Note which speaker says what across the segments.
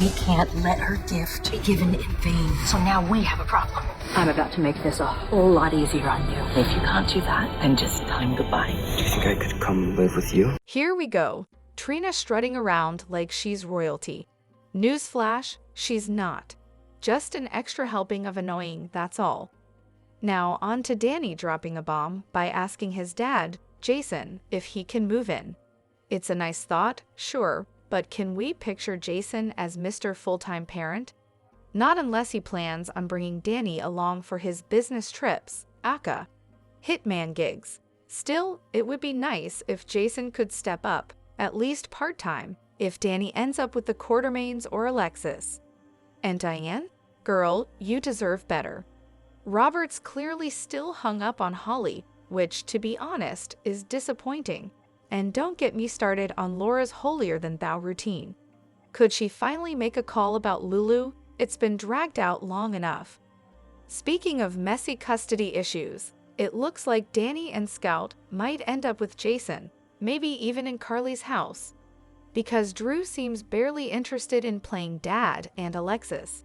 Speaker 1: We can't let her gift be given in vain. So now we have a problem. I'm about to make this a whole lot easier on you. If you can't do that, then just time goodbye.
Speaker 2: Do you think I could come live with you?
Speaker 3: Here we go. Trina strutting around like she's royalty. Newsflash, she's not. Just an extra helping of annoying, that's all. Now on to Danny dropping a bomb by asking his dad, Jason, if he can move in. It's a nice thought, sure, but can we picture Jason as Mr. Full-Time Parent? Not unless he plans on bringing Danny along for his business trips, aka hitman gigs. Still, it would be nice if Jason could step up, at least part-time, if Danny ends up with the Quartermains or Alexis. And Diane? Girl, you deserve better. Robert's clearly still hung up on Holly, which, to be honest, is disappointing. And don't get me started on Laura's holier-than-thou routine. Could she finally make a call about Lulu? It's been dragged out long enough. Speaking of messy custody issues, it looks like Danny and Scout might end up with Jason, maybe even in Carly's house. Because Drew seems barely interested in playing Dad and Alexis.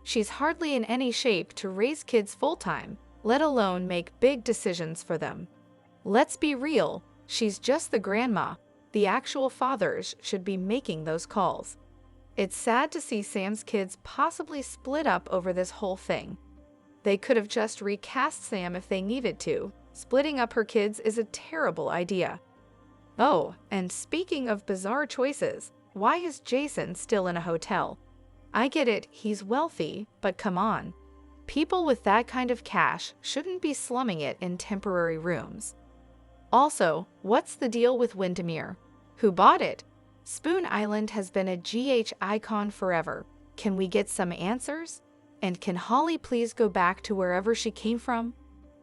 Speaker 3: She's hardly in any shape to raise kids full-time, let alone make big decisions for them. Let's be real. She's just the grandma. The actual fathers should be making those calls. It's sad to see Sam's kids possibly split up over this whole thing. They could have just recast Sam if they needed to. Splitting up her kids is a terrible idea. Oh, and speaking of bizarre choices, why is Jason still in a hotel? I get it, he's wealthy, but come on. People with that kind of cash shouldn't be slumming it in temporary rooms. Also, what's the deal with Windermere? Who bought it? Spoon Island has been a GH icon forever. Can we get some answers? And can Holly please go back to wherever she came from?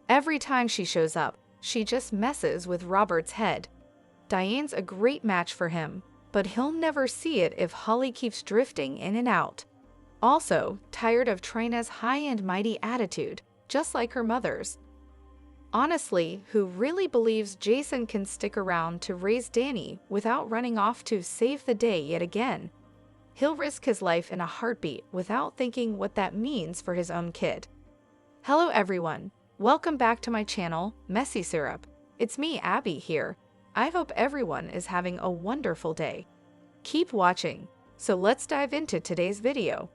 Speaker 3: Every time she shows up, she just messes with Robert's head. Diane's a great match for him, but he'll never see it if Holly keeps drifting in and out. Also, tired of Trina's high and mighty attitude, just like her mother's. Honestly, who really believes Jason can stick around to raise Danny without running off to save the day yet again? He'll risk his life in a heartbeat without thinking what that means for his own kid. Hello everyone, welcome back to my channel, Messy Syrup. It's me, Abby, here. I hope everyone is having a wonderful day. Keep watching, so let's dive into today's video.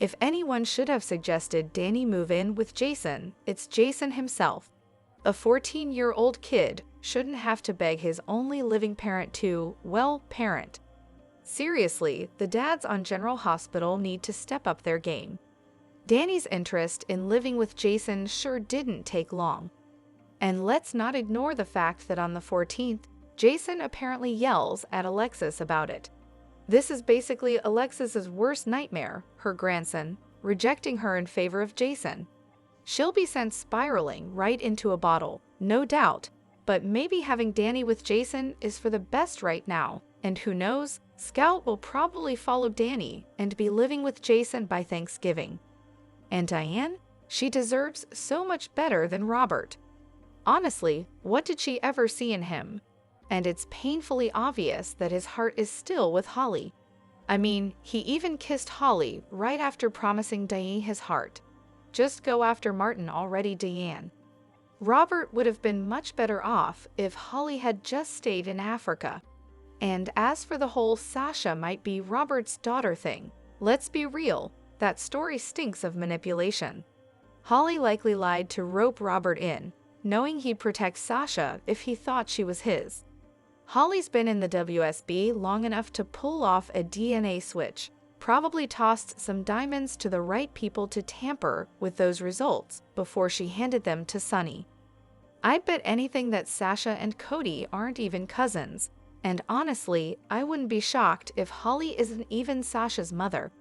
Speaker 3: If anyone should have suggested Danny move in with Jason, it's Jason himself. A 14-year-old kid shouldn't have to beg his only living parent to, well, parent. Seriously, the dads on General Hospital need to step up their game. Danny's interest in living with Jason sure didn't take long. And let's not ignore the fact that on the 14th, Jason apparently yells at Alexis about it. This is basically Alexis's worst nightmare, her grandson, rejecting her in favor of Jason. She'll be sent spiraling right into a bottle, no doubt, but maybe having Danny with Jason is for the best right now, and who knows, Scout will probably follow Danny and be living with Jason by Thanksgiving. And Diane? She deserves so much better than Robert. Honestly, what did she ever see in him? And it's painfully obvious that his heart is still with Holly. I mean, he even kissed Holly right after promising Diane his heart. Just go after Martin already, Diane. Robert would have been much better off if Holly had just stayed in Africa. And as for the whole Sasha might be Robert's daughter thing, let's be real, that story stinks of manipulation. Holly likely lied to rope Robert in, knowing he'd protect Sasha if he thought she was his. Holly's been in the WSB long enough to pull off a DNA switch. Probably tossed some diamonds to the right people to tamper with those results before she handed them to Sonny. I'd bet anything that Sasha and Cody aren't even cousins, and honestly, I wouldn't be shocked if Holly isn't even Sasha's mother.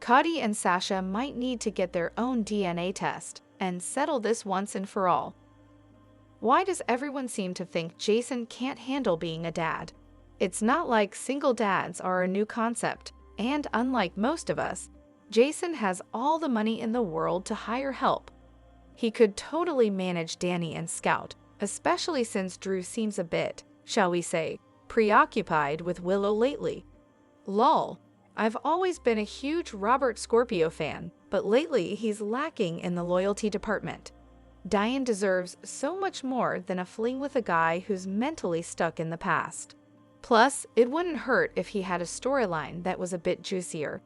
Speaker 3: Cody and Sasha might need to get their own DNA test and settle this once and for all. Why does everyone seem to think Jason can't handle being a dad? It's not like single dads are a new concept. And unlike most of us, Jason has all the money in the world to hire help. He could totally manage Danny and Scout, especially since Drew seems a bit, shall we say, preoccupied with Willow lately. Lol. I've always been a huge Robert Scorpio fan, but lately he's lacking in the loyalty department. Diane deserves so much more than a fling with a guy who's mentally stuck in the past. Plus, it wouldn't hurt if he had a storyline that was a bit juicier.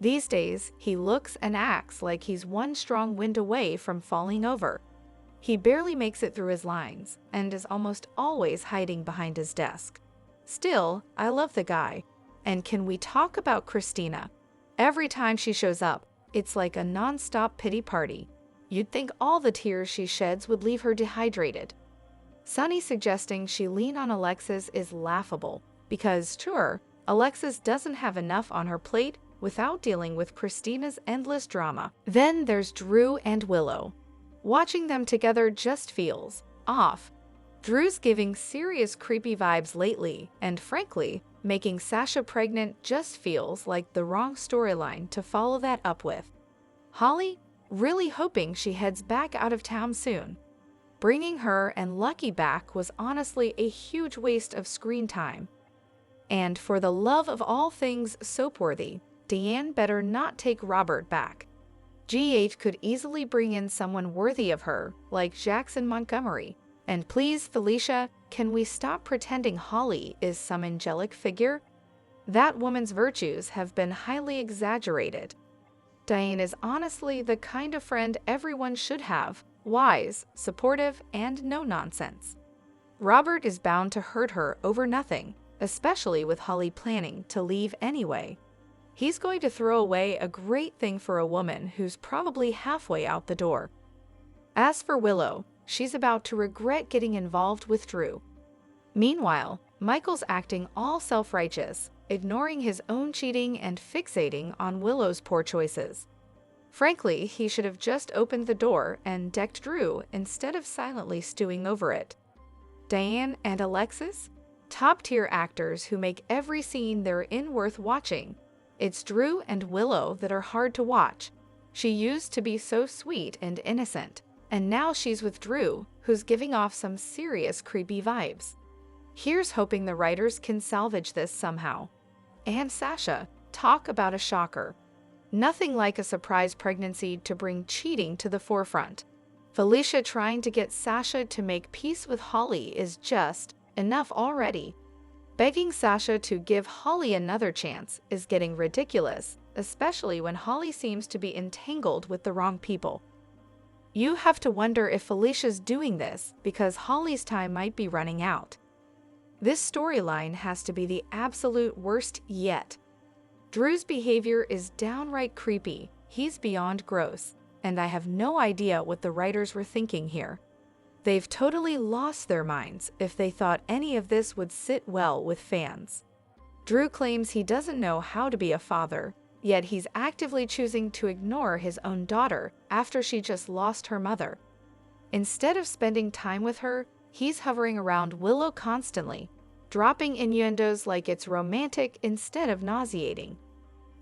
Speaker 3: These days, he looks and acts like he's one strong wind away from falling over. He barely makes it through his lines, and is almost always hiding behind his desk. Still, I love the guy. And can we talk about Christina? Every time she shows up, it's like a non-stop pity party. You'd think all the tears she sheds would leave her dehydrated. Sunny suggesting she lean on Alexis is laughable, because sure, Alexis doesn't have enough on her plate without dealing with Christina's endless drama. Then there's Drew and Willow. Watching them together just feels off. Drew's giving serious creepy vibes lately, and frankly, making Sasha pregnant just feels like the wrong storyline to follow that up with. Holly, really hoping she heads back out of town soon. Bringing her and Lucky back was honestly a huge waste of screen time. And for the love of all things soap-worthy, Diane better not take Robert back. GH could easily bring in someone worthy of her, like Jackson Montgomery. And please, Felicia, can we stop pretending Holly is some angelic figure? That woman's virtues have been highly exaggerated. Diane is honestly the kind of friend everyone should have, wise, supportive, and no nonsense. Robert is bound to hurt her over nothing, especially with Holly planning to leave anyway. He's going to throw away a great thing for a woman who's probably halfway out the door. As for Willow, she's about to regret getting involved with Drew. Meanwhile, Michael's acting all self-righteous, ignoring his own cheating and fixating on Willow's poor choices. Frankly, he should have just opened the door and decked Drew instead of silently stewing over it. Diane and Alexis? Top-tier actors who make every scene they're in worth watching. It's Drew and Willow that are hard to watch. She used to be so sweet and innocent, and now she's with Drew, who's giving off some serious creepy vibes. Here's hoping the writers can salvage this somehow. And Sasha, talk about a shocker. Nothing like a surprise pregnancy to bring cheating to the forefront. Felicia trying to get Sasha to make peace with Holly is just enough already. Begging Sasha to give Holly another chance is getting ridiculous, especially when Holly seems to be entangled with the wrong people. You have to wonder if Felicia's doing this because Holly's time might be running out. This storyline has to be the absolute worst yet. Drew's behavior is downright creepy. He's beyond gross, and I have no idea what the writers were thinking here. They've totally lost their minds if they thought any of this would sit well with fans. Drew claims he doesn't know how to be a father, yet he's actively choosing to ignore his own daughter after she just lost her mother. Instead of spending time with her, he's hovering around Willow constantly, dropping innuendos like it's romantic instead of nauseating.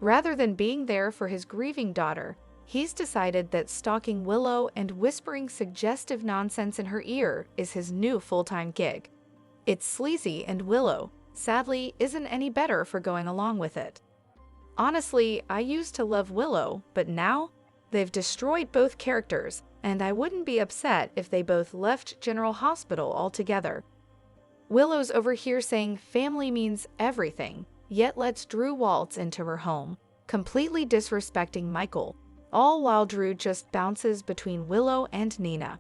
Speaker 3: Rather than being there for his grieving daughter, he's decided that stalking Willow and whispering suggestive nonsense in her ear is his new full-time gig. It's sleazy, and Willow, sadly, isn't any better for going along with it. Honestly, I used to love Willow, but now they've destroyed both characters, and I wouldn't be upset if they both left General Hospital altogether. Willow's over here saying family means everything, yet lets Drew waltz into her home, completely disrespecting Michael, all while Drew just bounces between Willow and Nina.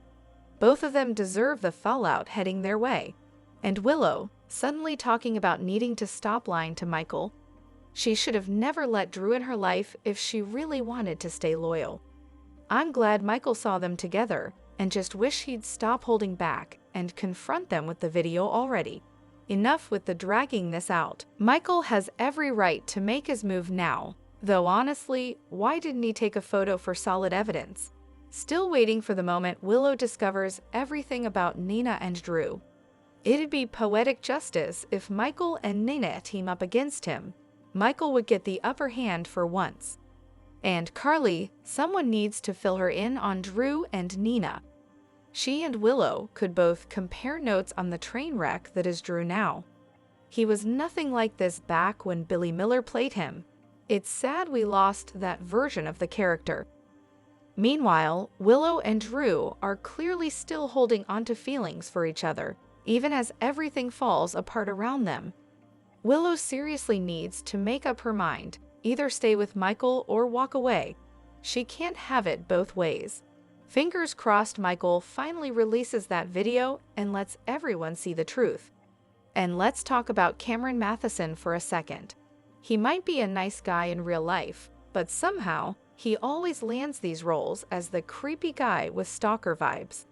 Speaker 3: Both of them deserve the fallout heading their way. And Willow, suddenly talking about needing to stop lying to Michael. She should have never let Drew in her life if she really wanted to stay loyal. I'm glad Michael saw them together, and just wish he'd stop holding back and confront them with the video already. Enough with the dragging this out. Michael has every right to make his move now, though honestly, why didn't he take a photo for solid evidence? Still waiting for the moment Willow discovers everything about Nina and Drew. It'd be poetic justice if Michael and Nina team up against him. Michael would get the upper hand for once. And Carly, someone needs to fill her in on Drew and Nina. She and Willow could both compare notes on the train wreck that is Drew now. He was nothing like this back when Billy Miller played him. It's sad we lost that version of the character. Meanwhile, Willow and Drew are clearly still holding onto feelings for each other, even as everything falls apart around them. Willow seriously needs to make up her mind, either stay with Michael or walk away. She can't have it both ways. Fingers crossed Michael finally releases that video and lets everyone see the truth. And let's talk about Cameron Matheson for a second. He might be a nice guy in real life, but somehow he always lands these roles as the creepy guy with stalker vibes.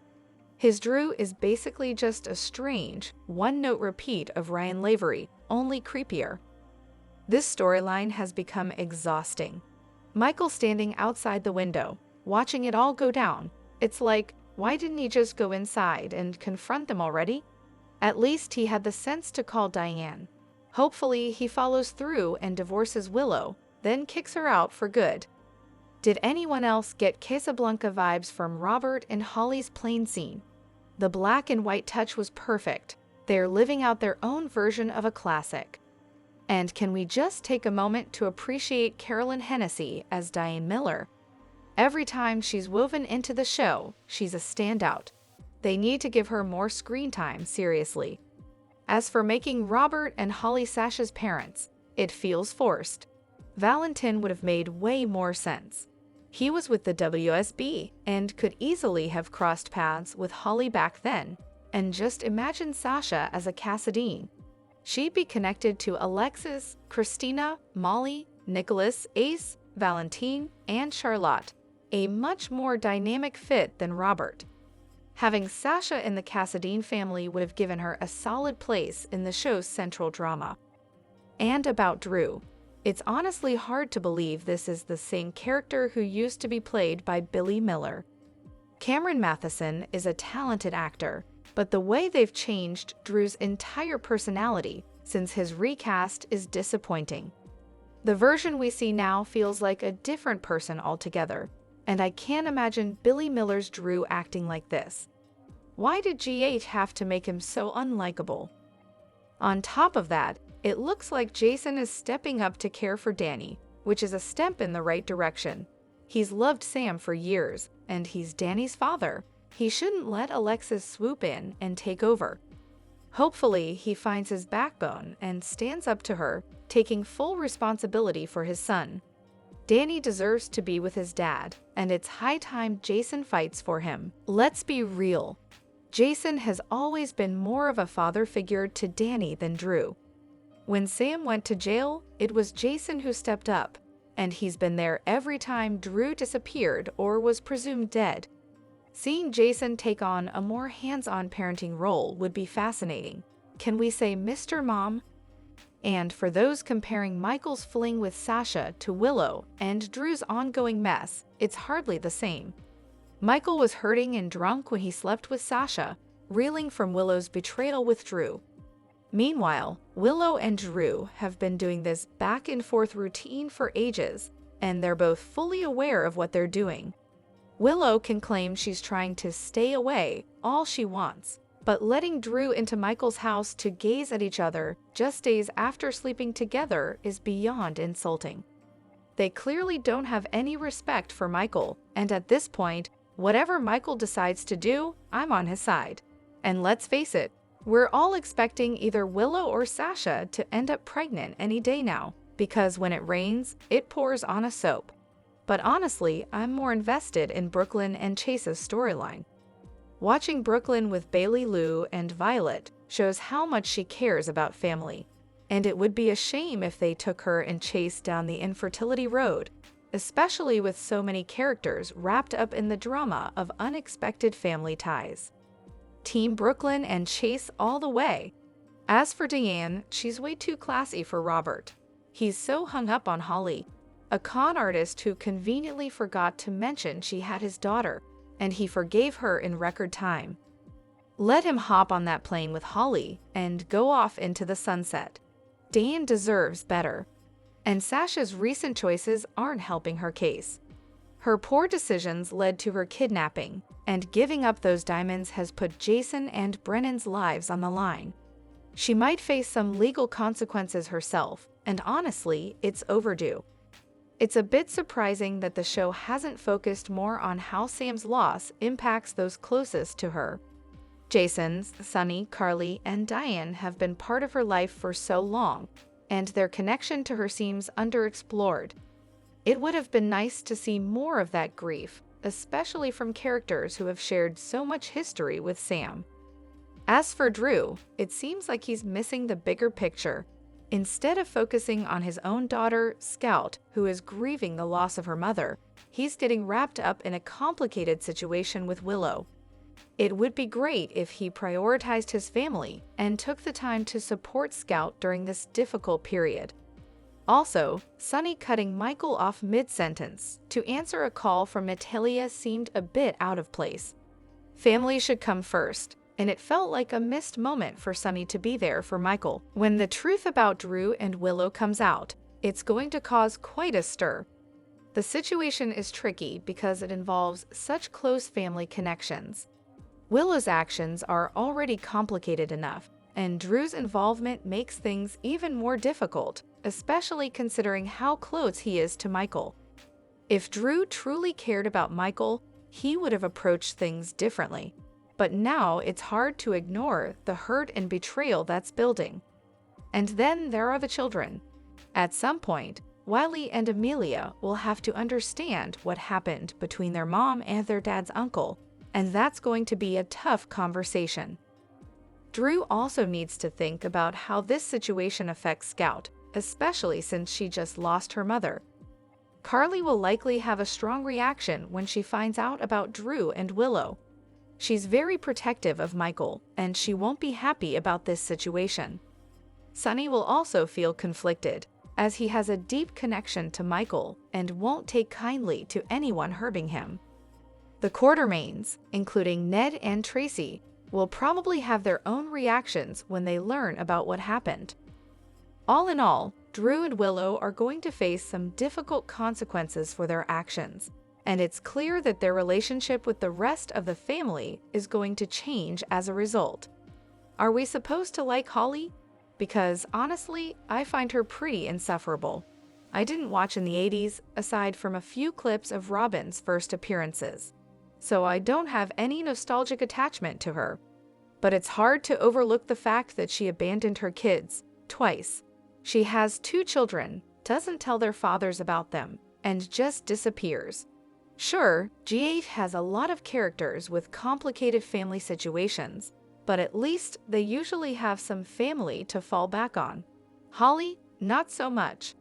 Speaker 3: His Drew is basically just a strange, one-note repeat of Ryan Lavery, only creepier. This storyline has become exhausting. Michael standing outside the window, watching it all go down. It's like, why didn't he just go inside and confront them already? At least he had the sense to call Diane. Hopefully he follows through and divorces Willow, then kicks her out for good. Did anyone else get Casablanca vibes from Robert and Holly's plane scene? The black and white touch was perfect. They're living out their own version of a classic. And can we just take a moment to appreciate Carolyn Hennessy as Diane Miller? Every time she's woven into the show, she's a standout. They need to give her more screen time, seriously. As for making Robert and Holly Sasha's parents, it feels forced. Valentin would have made way more sense. He was with the WSB and could easily have crossed paths with Holly back then. And just imagine Sasha as a Cassadine. She'd be connected to Alexis, Christina, Molly, Nicholas, Ace, Valentine, and Charlotte. A much more dynamic fit than Robert. Having Sasha in the Cassadine family would have given her a solid place in the show's central drama. And about Drew. It's honestly hard to believe this is the same character who used to be played by Billy Miller. Cameron Matheson is a talented actor, but the way they've changed Drew's entire personality since his recast is disappointing. The version we see now feels like a different person altogether, and I can't imagine Billy Miller's Drew acting like this. Why did GH have to make him so unlikable? On top of that, it looks like Jason is stepping up to care for Danny, which is a step in the right direction. He's loved Sam for years, and he's Danny's father. He shouldn't let Alexis swoop in and take over. Hopefully, he finds his backbone and stands up to her, taking full responsibility for his son. Danny deserves to be with his dad, and it's high time Jason fights for him. Let's be real. Jason has always been more of a father figure to Danny than Drew. When Sam went to jail, it was Jason who stepped up, and he's been there every time Drew disappeared or was presumed dead. Seeing Jason take on a more hands-on parenting role would be fascinating. Can we say Mr. Mom? And for those comparing Michael's fling with Sasha to Willow and Drew's ongoing mess, it's hardly the same. Michael was hurting and drunk when he slept with Sasha, reeling from Willow's betrayal with Drew. Meanwhile, Willow and Drew have been doing this back-and-forth routine for ages, and they're both fully aware of what they're doing. Willow can claim she's trying to stay away all she wants, but letting Drew into Michael's house to gaze at each other just days after sleeping together is beyond insulting. They clearly don't have any respect for Michael, and at this point, whatever Michael decides to do, I'm on his side. And let's face it, we're all expecting either Willow or Sasha to end up pregnant any day now, because when it rains, it pours on a soap. But honestly, I'm more invested in Brooklyn and Chase's storyline. Watching Brooklyn with Bailey Lou and Violet shows how much she cares about family, and it would be a shame if they took her and Chase down the infertility road, especially with so many characters wrapped up in the drama of unexpected family ties. Team Brooklyn and Chase all the way. As for Diane, she's way too classy for Robert. He's so hung up on Holly, a con artist who conveniently forgot to mention she had his daughter, and he forgave her in record time. Let him hop on that plane with Holly and go off into the sunset. Diane deserves better. And Sasha's recent choices aren't helping her case. Her poor decisions led to her kidnapping, and giving up those diamonds has put Jason and Brennan's lives on the line. She might face some legal consequences herself, and honestly, it's overdue. It's a bit surprising that the show hasn't focused more on how Sam's loss impacts those closest to her. Jason, Sunny, Carly, and Diane have been part of her life for so long, and their connection to her seems underexplored. It would have been nice to see more of that grief, especially from characters who have shared so much history with Sam. As for Drew, it seems like he's missing the bigger picture. Instead of focusing on his own daughter, Scout, who is grieving the loss of her mother, he's getting wrapped up in a complicated situation with Willow. It would be great if he prioritized his family and took the time to support Scout during this difficult period. Also, Sunny cutting Michael off mid-sentence to answer a call from Natalia seemed a bit out of place. Family should come first, and it felt like a missed moment for Sunny to be there for Michael. When the truth about Drew and Willow comes out, it's going to cause quite a stir. The situation is tricky because it involves such close family connections. Willow's actions are already complicated enough, and Drew's involvement makes things even more difficult, especially considering how close he is to Michael. If Drew truly cared about Michael, he would have approached things differently. But now it's hard to ignore the hurt and betrayal that's building. And then there are the children. At some point, Wiley and Amelia will have to understand what happened between their mom and their dad's uncle, and that's going to be a tough conversation. Drew also needs to think about how this situation affects Scout, especially since she just lost her mother. Carly will likely have a strong reaction when she finds out about Drew and Willow. She's very protective of Michael, and she won't be happy about this situation. Sunny will also feel conflicted, as he has a deep connection to Michael and won't take kindly to anyone hurting him. The Quartermains, including Ned and Tracy, will probably have their own reactions when they learn about what happened. All in all, Drew and Willow are going to face some difficult consequences for their actions, and it's clear that their relationship with the rest of the family is going to change as a result. Are we supposed to like Holly? Because honestly, I find her pretty insufferable. I didn't watch in the 80s, aside from a few clips of Robin's first appearances, so I don't have any nostalgic attachment to her. But it's hard to overlook the fact that she abandoned her kids, twice. She has 2 children, doesn't tell their fathers about them, and just disappears. Sure, GA has a lot of characters with complicated family situations, but at least they usually have some family to fall back on. Holly, not so much.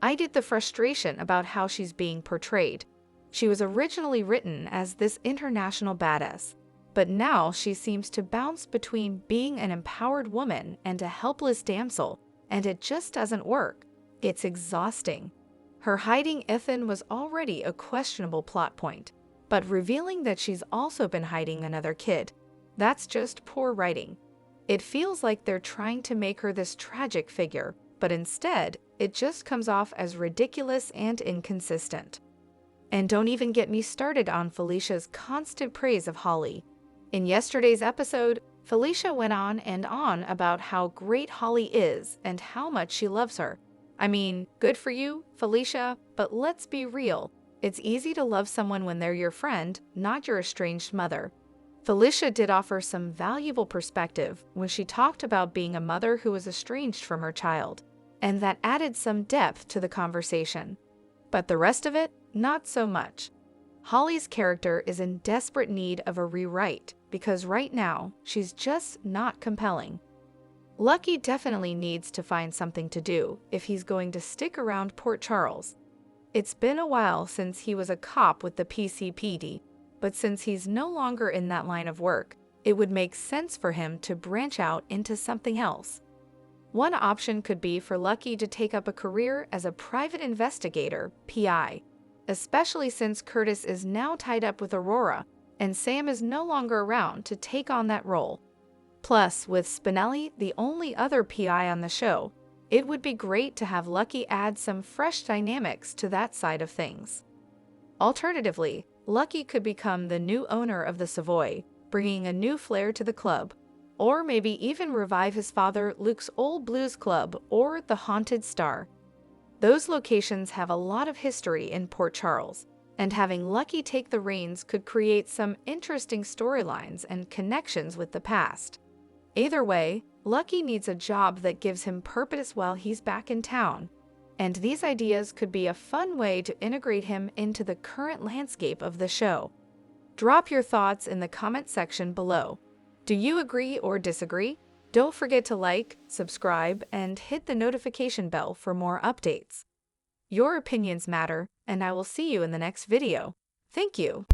Speaker 3: I get the frustration about how she's being portrayed. She was originally written as this international badass, but now she seems to bounce between being an empowered woman and a helpless damsel, and it just doesn't work. It's exhausting. Her hiding Ethan was already a questionable plot point, but revealing that she's also been hiding another kid, that's just poor writing. It feels like they're trying to make her this tragic figure, but instead, it just comes off as ridiculous and inconsistent. And don't even get me started on Felicia's constant praise of Holly. In yesterday's episode, Felicia went on and on about how great Holly is and how much she loves her. I mean, good for you, Felicia, but let's be real. It's easy to love someone when they're your friend, not your estranged mother. Felicia did offer some valuable perspective when she talked about being a mother who was estranged from her child, and that added some depth to the conversation. But the rest of it, not so much. Holly's character is in desperate need of a rewrite because right now, she's just not compelling. Lucky definitely needs to find something to do if he's going to stick around Port Charles. It's been a while since he was a cop with the PCPD, but since he's no longer in that line of work, it would make sense for him to branch out into something else. One option could be for Lucky to take up a career as a private investigator, PI, especially since Curtis is now tied up with Aurora, and Sam is no longer around to take on that role. Plus, with Spinelli the only other PI on the show, it would be great to have Lucky add some fresh dynamics to that side of things. Alternatively, Lucky could become the new owner of the Savoy, bringing a new flair to the club, or maybe even revive his father Luke's old blues club or the Haunted Star. Those locations have a lot of history in Port Charles, and having Lucky take the reins could create some interesting storylines and connections with the past. Either way, Lucky needs a job that gives him purpose while he's back in town, and these ideas could be a fun way to integrate him into the current landscape of the show. Drop your thoughts in the comment section below. Do you agree or disagree? Don't forget to like, subscribe, and hit the notification bell for more updates. Your opinions matter, and I will see you in the next video. Thank you.